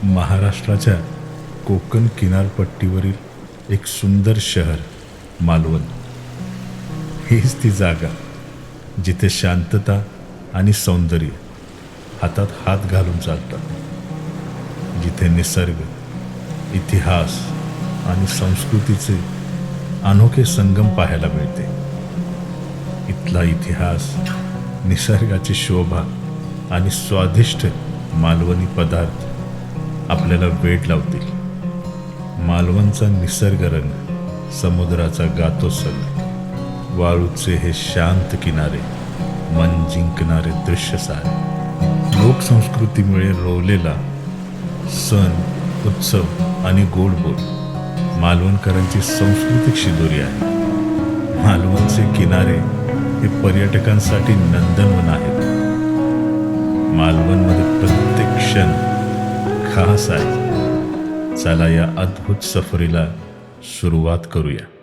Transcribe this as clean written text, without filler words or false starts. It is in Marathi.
महाराष्ट्राच्या कोकण किनारपट्टीवरील एक सुंदर शहर मालवण. हीच ती जागा जिथे शांतता आणि सौंदर्य हातात हात घालून चालतात, जिथे निसर्ग, इतिहास आणि संस्कृतीचे अनोखे संगम पाहायला मिळते. इथला इतिहास, निसर्गाची शोभा आणि स्वादिष्ट मालवणी पदार्थ आपल्याला वेड लावतील. मालवणचा निसर्गरंग, समुद्राचा गातोसंग, वाळूचे हे शांत किनारे, मन जिंकणारे दृश्य सारे, लोकसंस्कृतीमुळे रोवलेला सण, उत्सव आणि गोड बोल मालवणकरांची सांस्कृतिक शिदोरी आहे. मालवणचे किनारे हे पर्यटकांसाठी नंदनवन आहेत. मालवणमध्ये प्रत्येक क्षण खास आहे. चला या अद्भुत सफरीला सुरुवात करूया.